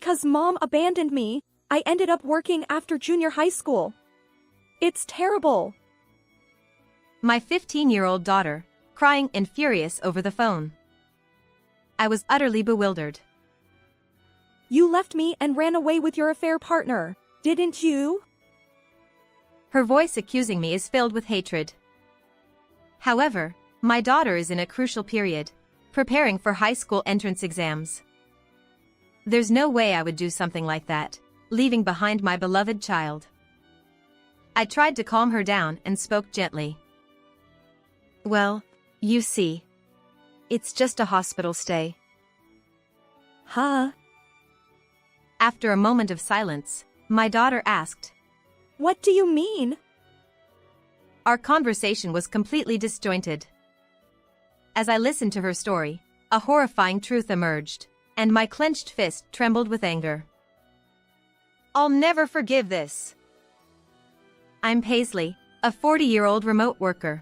Because mom abandoned me, I ended up working after junior high school. It's terrible. My 15-year-old daughter, crying and furious over the phone. I was utterly bewildered. You left me and ran away with your affair partner, didn't you? Her voice accusing me is filled with hatred. However, my daughter is in a crucial period, preparing for high school entrance exams. There's no way I would do something like that, leaving behind my beloved child. I tried to calm her down and spoke gently. Well, you see, it's just a hospital stay. Huh? After a moment of silence, my daughter asked, What do you mean? Our conversation was completely disjointed. As I listened to her story, a horrifying truth emerged, and my clenched fist trembled with anger. I'll never forgive this. I'm Paisley, a 40-year-old remote worker.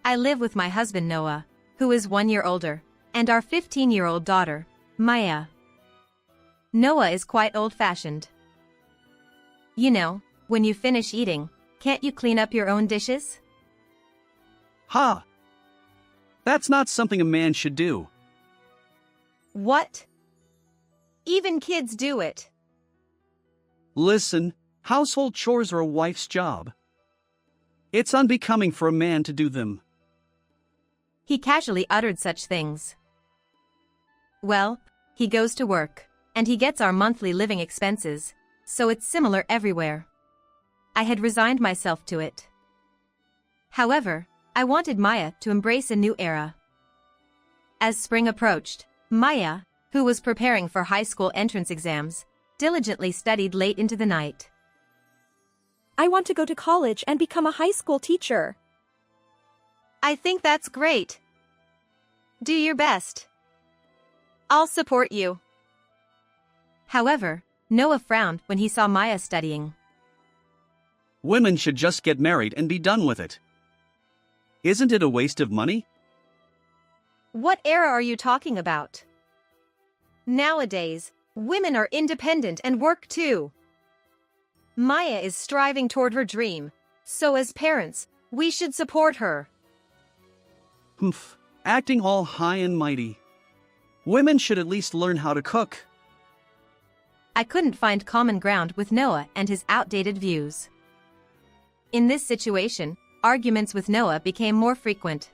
I live with my husband Noah, who is 1 year older, and our 15-year-old daughter, Maya. Noah is quite old-fashioned. You know, when you finish eating, can't you clean up your own dishes? Ha! That's not something a man should do. What? Even kids do it. Listen, household chores are a wife's job. It's unbecoming for a man to do them. He casually uttered such things. Well, he goes to work, and he gets our monthly living expenses, so it's similar everywhere. I had resigned myself to it. However, I wanted Maya to embrace a new era. As spring approached, Maya, who was preparing for high school entrance exams, diligently studied late into the night. I want to go to college and become a high school teacher. I think that's great. Do your best. I'll support you. However, Noah frowned when he saw Maya studying. Women should just get married and be done with it. Isn't it a waste of money? What era are you talking about? Nowadays, women are independent and work too. Maya is striving toward her dream, so as parents, we should support her. Humph, acting all high and mighty. Women should at least learn how to cook. I couldn't find common ground with Noah and his outdated views. In this situation, arguments with Noah became more frequent.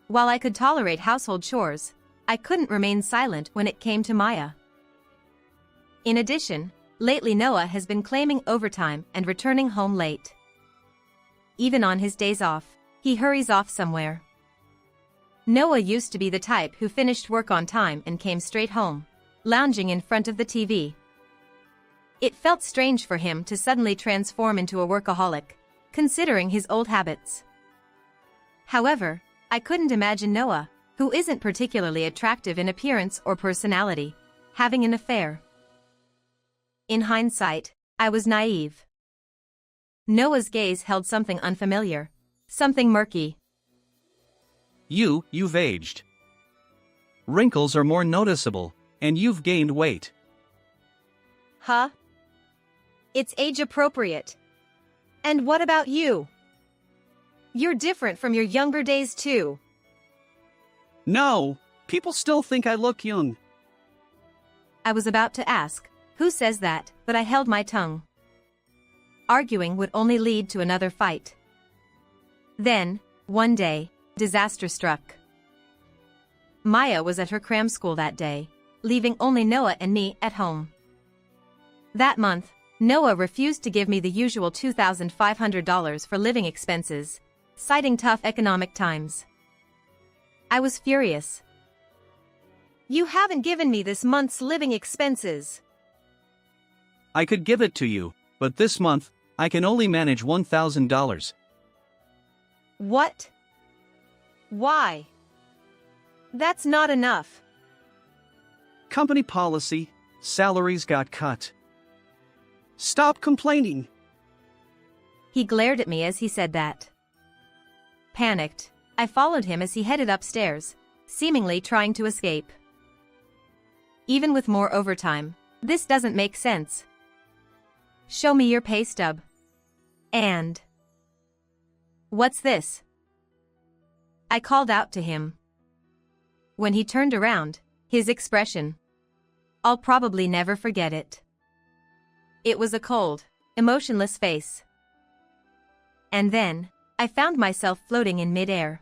While I could tolerate household chores, I couldn't remain silent when it came to Maya. In addition, lately Noah has been claiming overtime and returning home late. Even on his days off, he hurries off somewhere. Noah used to be the type who finished work on time and came straight home, lounging in front of the TV. It felt strange for him to suddenly transform into a workaholic, considering his old habits. However, I couldn't imagine Noah, who isn't particularly attractive in appearance or personality, having an affair. In hindsight, I was naive. Noah's gaze held something unfamiliar, something murky. You've aged. Wrinkles are more noticeable, and you've gained weight. Huh? It's age-appropriate. And what about you? You're different from your younger days too. No, people still think I look young. I was about to ask, who says that, but I held my tongue. Arguing would only lead to another fight. Then, one day, disaster struck. Maya was at her cram school that day, leaving only Noah and me at home. That month, Noah refused to give me the usual $2,500 for living expenses, citing tough economic times. I was furious. You haven't given me this month's living expenses. I could give it to you, but this month, I can only manage $1,000. What? Why? That's not enough. Company policy, salaries got cut. Stop complaining. He glared at me as he said that. Panicked, I followed him as he headed upstairs, seemingly trying to escape. even with more overtime. This doesn't make sense. Show me your pay stub. And what's this? I called out to him. When he turned around, his expression, I'll probably never forget it. It was a cold, emotionless face. And then, I found myself floating in midair.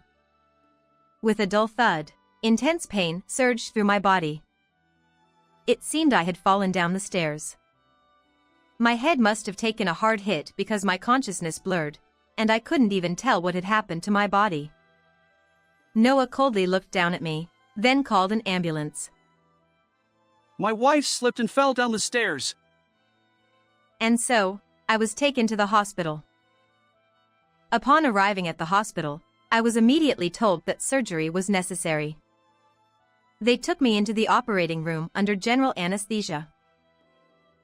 With a dull thud, intense pain surged through my body. It seemed I had fallen down the stairs. My head must have taken a hard hit because my consciousness blurred, and I couldn't even tell what had happened to my body. Noah coldly looked down at me, then called an ambulance. My wife slipped and fell down the stairs. And so, I was taken to the hospital. Upon arriving at the hospital, I was immediately told that surgery was necessary. They took me into the operating room under general anesthesia.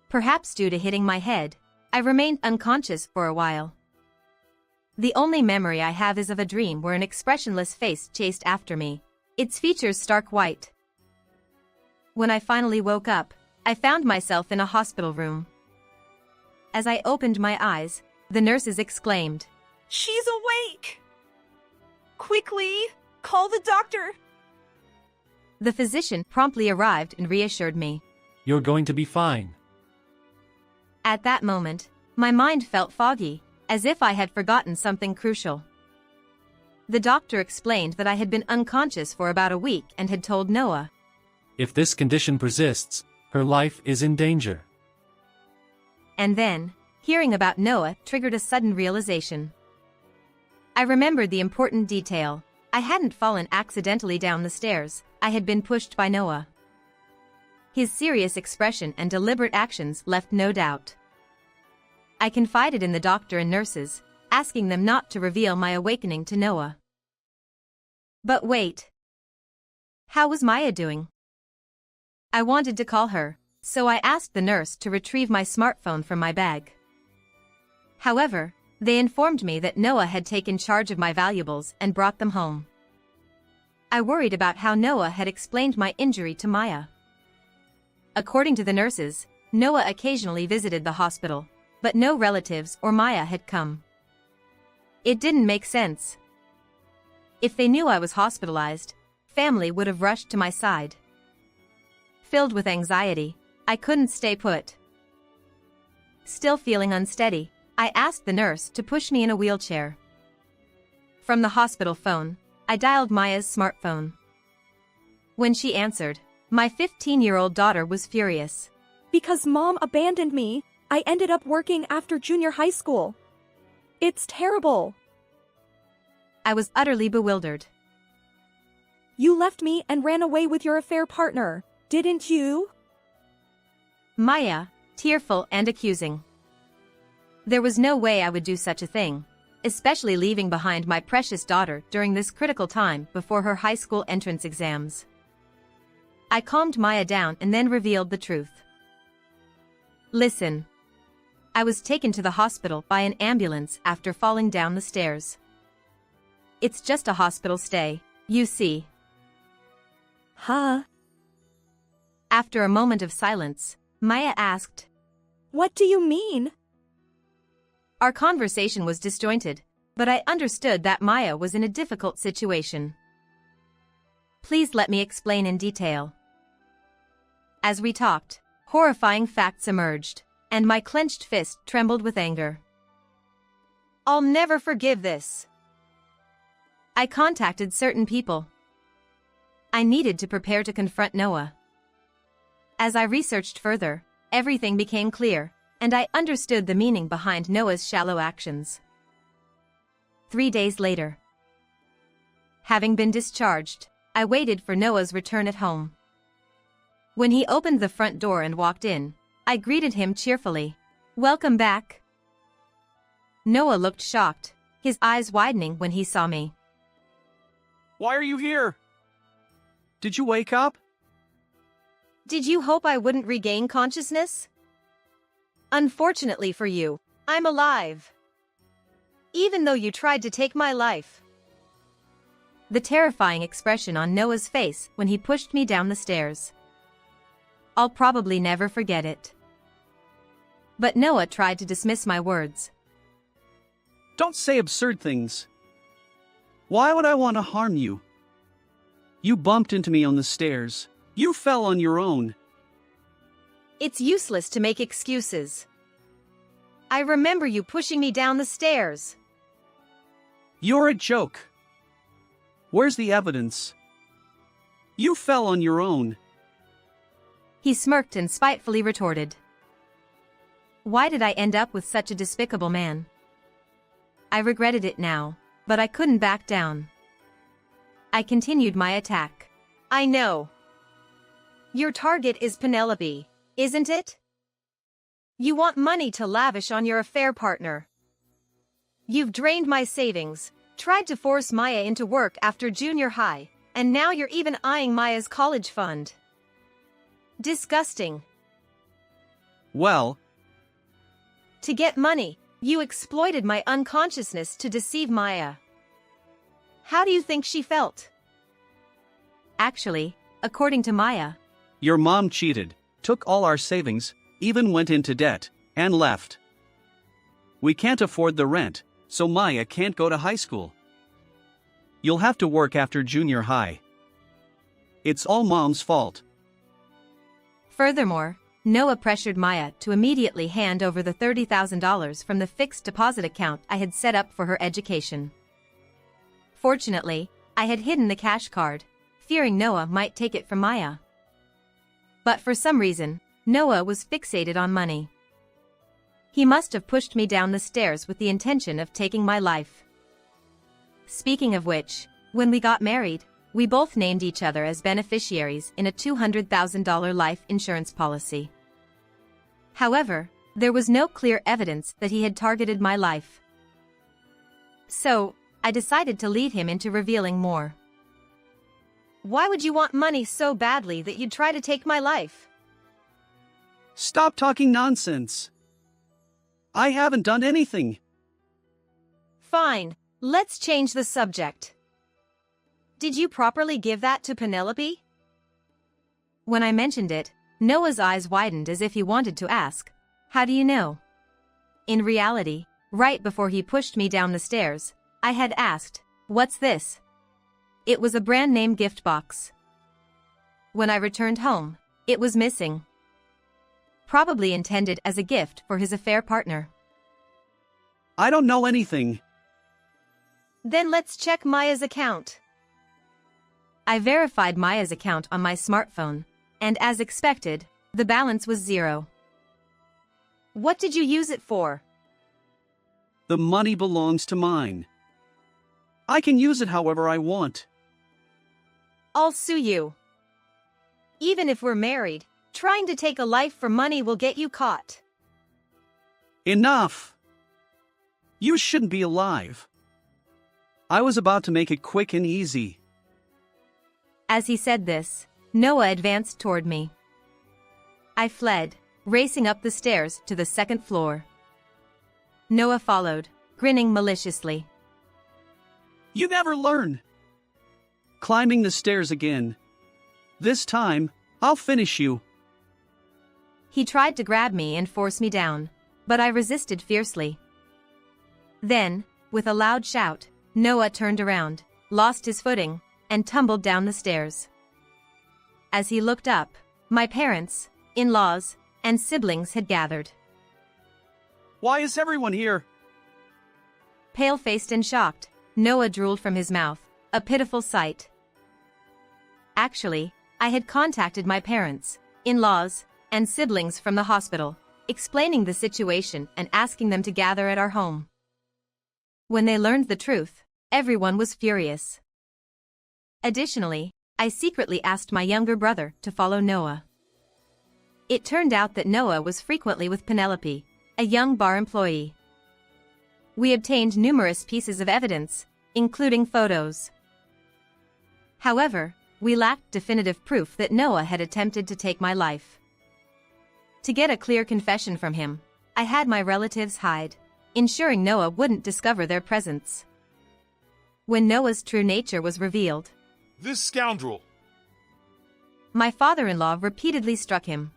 Perhaps due to hitting my head, I remained unconscious for a while. The only memory I have is of a dream where an expressionless face chased after me, its features stark white. When I finally woke up, I found myself in a hospital room. As I opened my eyes, the nurses exclaimed, She's awake! Quickly, call the doctor! The physician promptly arrived and reassured me. You're going to be fine. At that moment, my mind felt foggy, as if I had forgotten something crucial. The doctor explained that I had been unconscious for about a week and had told Noah. If this condition persists, her life is in danger. And then, hearing about Noah triggered a sudden realization. I remembered the important detail. I hadn't fallen accidentally down the stairs, I had been pushed by Noah. His serious expression and deliberate actions left no doubt. I confided in the doctor and nurses, asking them not to reveal my awakening to Noah. But wait. How was Maya doing? I wanted to call her, so I asked the nurse to retrieve my smartphone from my bag. However, they informed me that Noah had taken charge of my valuables and brought them home. I worried about how Noah had explained my injury to Maya. According to the nurses, Noah occasionally visited the hospital, but no relatives or Maya had come. It didn't make sense. If they knew I was hospitalized, family would have rushed to my side. Filled with anxiety, I couldn't stay put. Still feeling unsteady, I asked the nurse to push me in a wheelchair. From the hospital phone, I dialed Maya's smartphone. When she answered, my 15-year-old daughter was furious. Because Mom abandoned me, I ended up working after junior high school. It's terrible. I was utterly bewildered. You left me and ran away with your affair partner, didn't you? Maya, tearful and accusing. There was no way I would do such a thing, especially leaving behind my precious daughter during this critical time before her high school entrance exams. I calmed Maya down and then revealed the truth. Listen. I was taken to the hospital by an ambulance after falling down the stairs. It's just a hospital stay, you see. Huh? After a moment of silence, Maya asked, What do you mean? Our conversation was disjointed, but I understood that Maya was in a difficult situation. Please let me explain in detail. As we talked, horrifying facts emerged, and my clenched fist trembled with anger. I'll never forgive this. I contacted certain people. I needed to prepare to confront Noah. As I researched further, everything became clear, and I understood the meaning behind Noah's shallow actions. 3 days later, having been discharged, I waited for Noah's return at home. When he opened the front door and walked in, I greeted him cheerfully. Welcome back. Noah looked shocked, his eyes widening when he saw me. Why are you here? Did you wake up? Did you hope I wouldn't regain consciousness? Unfortunately for you, I'm alive. Even though you tried to take my life. The terrifying expression on Noah's face when he pushed me down the stairs. I'll probably never forget it. But Noah tried to dismiss my words. Don't say absurd things. Why would I want to harm you? You bumped into me on the stairs. You fell on your own. It's useless to make excuses. I remember you pushing me down the stairs. You're a joke. Where's the evidence? You fell on your own. He smirked and spitefully retorted. Why did I end up with such a despicable man? I regretted it now, but I couldn't back down. I continued my attack. I know. Your target is Penelope, isn't it? You want money to lavish on your affair partner. You've drained my savings, tried to force Maya into work after junior high, and now you're even eyeing Maya's college fund. Disgusting. Well, to get money, you exploited my unconsciousness to deceive Maya. How do you think she felt? Actually, according to Maya, your mom cheated, took all our savings, even went into debt, and left. We can't afford the rent, so Maya can't go to high school. You'll have to work after junior high. It's all mom's fault. Furthermore, Noah pressured Maya to immediately hand over the $30,000 from the fixed deposit account I had set up for her education. Fortunately, I had hidden the cash card, fearing Noah might take it from Maya. But for some reason, Noah was fixated on money. He must have pushed me down the stairs with the intention of taking my life. Speaking of which, when we got married, we both named each other as beneficiaries in a $200,000 life insurance policy. However, there was no clear evidence that he had targeted my life. So, I decided to lead him into revealing more. Why would you want money so badly that you'd try to take my life? Stop talking nonsense. I haven't done anything. Fine, let's change the subject. Did you properly give that to Penelope? When I mentioned it, Noah's eyes widened as if he wanted to ask, how do you know? In reality, right before he pushed me down the stairs, I had asked, what's this? It was a brand name gift box. When I returned home, it was missing. Probably intended as a gift for his affair partner. I don't know anything. Then let's check Maya's account. I verified Maya's account on my smartphone, and as expected, the balance was zero. What did you use it for? The money belongs to mine. I can use it however I want. I'll sue you. Even if we're married, trying to take a life for money will get you caught. Enough! You shouldn't be alive. I was about to make it quick and easy. As he said this, Noah advanced toward me. I fled, racing up the stairs to the second floor. Noah followed, grinning maliciously. You never learn. Climbing the stairs again. This time, I'll finish you. He tried to grab me and force me down, but I resisted fiercely. Then, with a loud shout, Noah turned around, lost his footing, and tumbled down the stairs. As he looked up, my parents, in-laws, and siblings had gathered. Why is everyone here? Pale-faced and shocked, Noah drooled from his mouth, a pitiful sight. Actually, I had contacted my parents, in-laws, and siblings from the hospital, explaining the situation and asking them to gather at our home. When they learned the truth, everyone was furious. Additionally, I secretly asked my younger brother to follow Noah. It turned out that Noah was frequently with Penelope, a young bar employee. We obtained numerous pieces of evidence, including photos. However, we lacked definitive proof that Noah had attempted to take my life. To get a clear confession from him, I had my relatives hide, ensuring Noah wouldn't discover their presence. When Noah's true nature was revealed, This scoundrel! My father-in-law repeatedly struck him.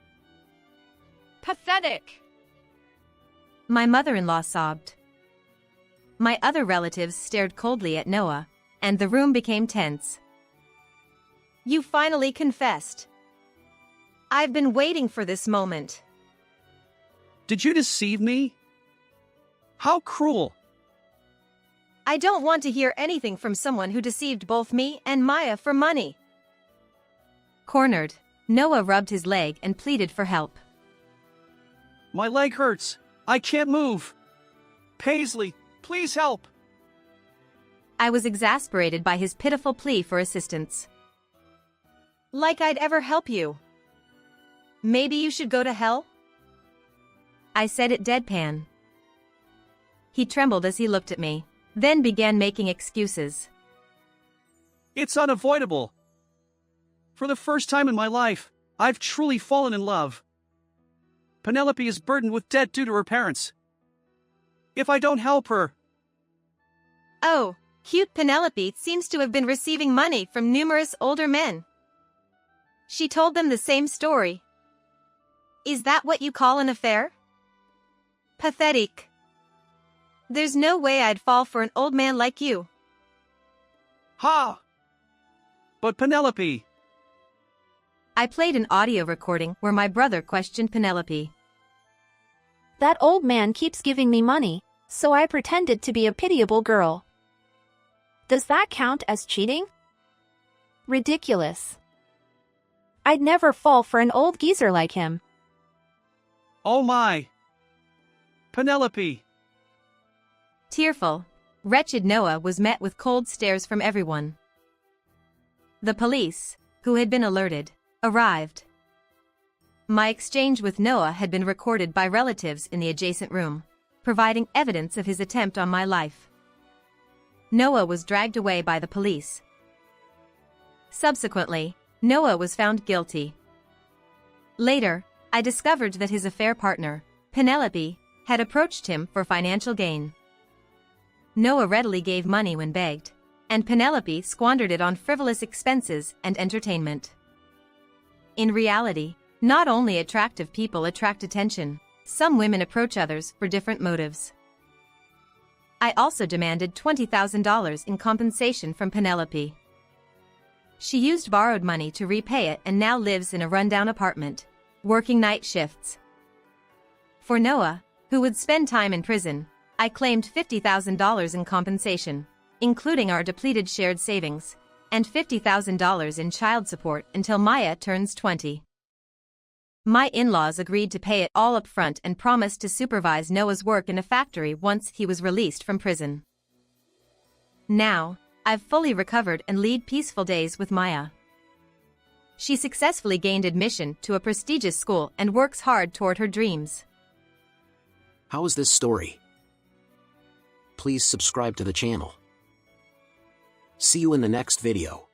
Pathetic. My mother-in-law sobbed. My other relatives stared coldly at Noah, and the room became tense. You finally confessed. I've been waiting for this moment. Did you deceive me? How cruel! I don't want to hear anything from someone who deceived both me and Maya for money. Cornered, Noah rubbed his leg and pleaded for help. My leg hurts. I can't move. Paisley, please help. I was exasperated by his pitiful plea for assistance. Like I'd ever help you. Maybe you should go to hell? I said it deadpan. He trembled as he looked at me, then began making excuses. It's unavoidable. For the first time in my life, I've truly fallen in love. Penelope is burdened with debt due to her parents. If I don't help her... Oh, cute Penelope seems to have been receiving money from numerous older men. She told them the same story. Is that what you call an affair? Pathetic. There's no way I'd fall for an old man like you. Ha! But Penelope... I played an audio recording where my brother questioned Penelope. That old man keeps giving me money, so I pretended to be a pitiable girl. Does that count as cheating? Ridiculous. I'd never fall for an old geezer like him. Oh my! Penelope! Tearful, wretched Noah was met with cold stares from everyone. The police, who had been alerted, arrived. My exchange with Noah had been recorded by relatives in the adjacent room, providing evidence of his attempt on my life. Noah was dragged away by the police. Subsequently, Noah was found guilty. Later, I discovered that his affair partner, Penelope, had approached him for financial gain. Noah readily gave money when begged, and Penelope squandered it on frivolous expenses and entertainment. In reality, not only attractive people attract attention, some women approach others for different motives. I also demanded $20,000 in compensation from Penelope. She used borrowed money to repay it and now lives in a rundown apartment, working night shifts. For Noah, who would spend time in prison, I claimed $50,000 in compensation, including our depleted shared savings, and $50,000 in child support until Maya turns 20. My in-laws agreed to pay it all up front and promised to supervise Noah's work in a factory once he was released from prison. Now, I've fully recovered and lead peaceful days with Maya. She successfully gained admission to a prestigious school and works hard toward her dreams. How is this story? Please subscribe to the channel. See you in the next video.